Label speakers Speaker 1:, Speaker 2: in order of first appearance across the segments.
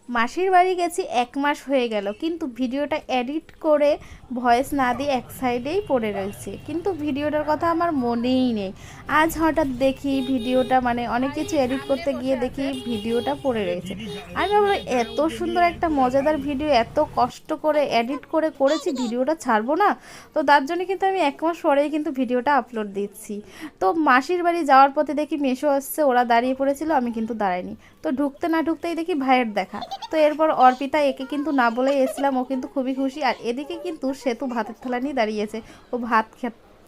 Speaker 1: মাসির বাড়ি গেছি 1 মাস হয়ে গেল, কিন্তু ভিডিওটা এডিট করে ভয়েস না দিয়ে এক সাইডেই পড়ে রয়েছে, কিন্তু ভিডিওটার কথা আমার মনেই নেই। আজ হঠাৎ দেখি ভিডিওটা, মানে অনেক কিছু এডিট করতে গিয়ে দেখি ভিডিওটা পড়ে রয়েছে। আমি ভাবলাম এত সুন্দর একটা মজাদার ভিডিও এত কষ্ট করে এডিট করে করেছি, ভিডিওটা ছাড়বো না। তো তার জন্য কিন্তু আমি 1 মাস পরেই কিন্তু ভিডিওটা আপলোড দিচ্ছি। তো মাসির বাড়ি যাওয়ার পথে দেখি মেসো আসছে, ওরা দাঁড়িয়ে পড়েছিল, আমি কিন্তু দাঁড়াইনি। তো ঢুকতে না ঢুকতেই দেখি ভাইয়ের দেখা। তো এরপর অর্পিতা একে কিন্তু না বলেই এসেছিলাম, ও কিন্তু খুবই খুশি। আর এদিকে কিন্তু সেতু ভাতের থালা নিয়ে দাঁড়িয়েছে, ও ভাত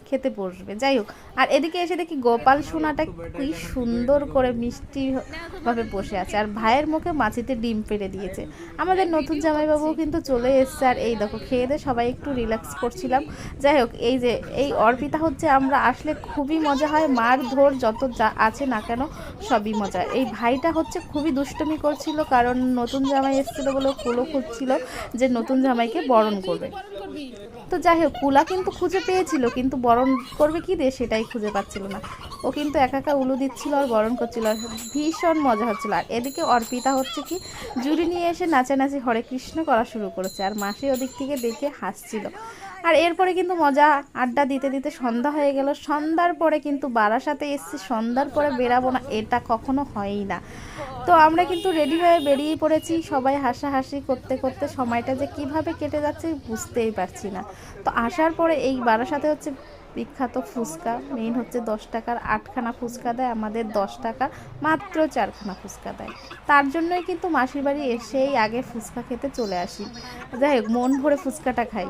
Speaker 1: খেতে বসবে। যাই হোক, আর এদিকে এসে দেখি গোপাল সোনাটা কি সুন্দর করে মিষ্টি ভাবে বসে আছে, আর ভাইয়ের মুখে মাছিতে ডিম পেড়ে দিয়েছে। আমাদের নতুন জামাইবাবুও কিন্তু চলে এসছে, আর এই দেখো খেয়ে দিয়ে সবাই একটু রিল্যাক্স করছিলাম। যাই হোক, এই যে এই অর্পিতা হচ্ছে, আমরা আসলে খুবই মজা হয়, মার ধর যত যা আছে না কেন সবই মজা। এই ভাইটা হচ্ছে খুবই দুষ্টুমি করছিল, কারণ নতুন জামাই এসেছিলো বলে কুলো খুঁজছিল যে নতুন জামাইকে বরণ করবে। তো যাই হোক, কুলা কিন্তু খুঁজে পেয়েছিল, কিন্তু বরণ করবে কি দিয়ে সেটাই খুঁজে পাচ্ছিল না। ও কিন্তু একা একা উলু দিচ্ছিল আর বরণ করছিল, আর ভীষণ মজা হচ্ছিল। আর এদিকে অর্পিতা হচ্ছে কি জুড়ি নিয়ে এসে নাচানাচি হরে কৃষ্ণ করা শুরু করেছে, আর মাসি ওদিক থেকে দেখে হাসছিল। আর এরপরে কিন্তু মজা আড্ডা দিতে দিতে সন্ধ্যা হয়ে গেল। সন্ধ্যার পরে কিন্তু বারাসাতে এসেছি, সন্ধ্যার পরে বেরাবো না এটা কখনো হয়ই না। তো আমরা কিন্তু রেডি হয়ে বেরিয়ে পড়েছি, সবাই হাসাহাসি করতে করতে সময়টা যে কিভাবে কেটে যাচ্ছে বুঝতেই পারছি না। তো আসার পরে এই বারাসাতে হচ্ছে বিখ্যাত ফুচকা, মেইন হচ্ছে 10 টাকার 8খানা ফুচকা দেয়, আমাদের 10 টাকার মাত্র 4খানা ফুচকা দেয়। তার জন্যই কিন্তু মাসির বাড়ি এসেই আগে ফুচকা খেতে চলে আসি। যাই হোক, মন ভরে ফুচকাটা খাই।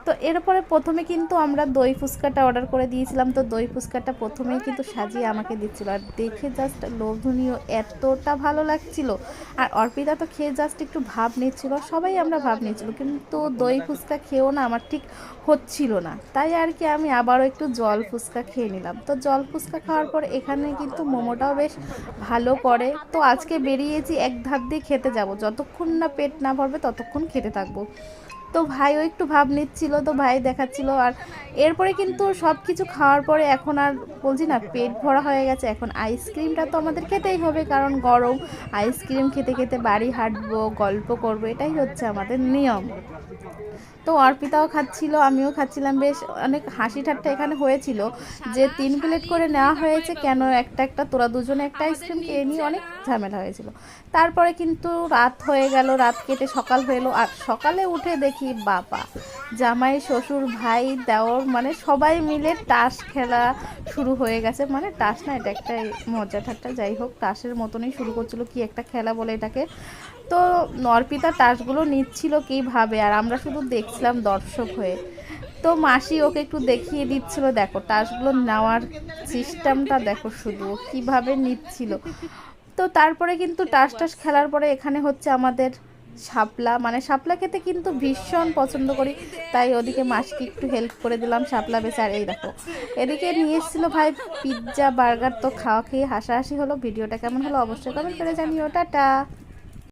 Speaker 1: তো এরপরে প্রথমে কিন্তু আমরা দই ফুচকাটা অর্ডার করে দিয়েছিলাম। তো দই ফুচকাটা প্রথমেই কিন্তু সাজিয়ে আমাকে দিচ্ছিল, আর দেখে জাস্ট লোভনীয়, এতটা ভালো লাগছিল। আর অর্পিতা তো খেয়ে জাস্ট একটু ভাব নিচ্ছিল, সবাই আমরা ভাব নিচ্ছিল, কিন্তু দই ফুচকা খেয়েও না আমার ঠিক হচ্ছিল না। তাই আর কি আমি আবারও একটু জল ফুচকা খেয়ে নিলাম। তো জল ফুচকা খাওয়ার পর এখানে কিন্তু মোমোটাও বেশ ভালো করে। তো আজকে বেরিয়েছি এক ধাপ দিয়ে খেতে যাব, যতক্ষণ না পেট না ভরবে ততক্ষণ খেতে থাকবো। তো ভাইও একটু ভাব নিচ্ছিল, তো ভাই দেখাচ্ছিল। আর এরপরে কিন্তু সব কিছু খাওয়ার পরে এখন আর বলছি না পেট ভরা হয়ে গেছে, এখন আইসক্রিমটা তো আমাদের খেতেই হবে, কারণ গরম। আইসক্রিম খেতে খেতে বাড়ি হাঁটবো, গল্প করবো, এটাই হচ্ছে আমাদের নিয়ম। তো অর্পিতাও খাচ্ছিল, আমিও খাচ্ছিলাম, বেশ অনেক হাসি ঠাট্টা এখানে হয়েছিল যে 3 প্লেট করে নেওয়া হয়েছে, কেন একটা একটা তোরা দুজনে একটা আইসক্রিম খেয়ে নিয়ে, অনেক ঝামেলা হয়েছিল। তারপরে কিন্তু রাত হয়ে গেল, রাত কেটে সকাল হয়ে এলো। আর সকালে উঠে দেখি বাবা, জামাই শ্বশুর ভাই দেওর মানে সবাই মিলে তাস খেলা শুরু হয়ে গেছে। মানে তাস না, এটা একটা মজা ঠাট্টা, যাই হোক তাসের মতনই শুরু করছিল, কি একটা খেলা বলে এটাকে। তো অর্পিতা তাসগুলো নিচ্ছিল কীভাবে, আর আমরা শুধু দেখছিলাম দর্শক হয়ে। তো মাসি ওকে একটু দেখিয়ে দিচ্ছিল, দেখো তাসগুলো নেওয়ার সিস্টেমটা দেখো শুধু কীভাবে নিচ্ছিল। তো তারপরে কিন্তু টাস টাস খেলার পরে এখানে হচ্ছে আমাদের শাপলা, মানে শাপলা খেতে কিন্তু ভীষণ পছন্দ করি, তাই ওদিকে মাসিকে একটু হেল্প করে দিলাম শাপলা বেচে। আর এই দেখো এদিকে নিয়ে এসেছিলো ভাই পিৎজা বার্গার, তো খাওয়া খেয়ে হাসাহাসি হলো। ভিডিওটা কেমন হলো অবশ্যই কমেন্ট করে জানিও। টাটা।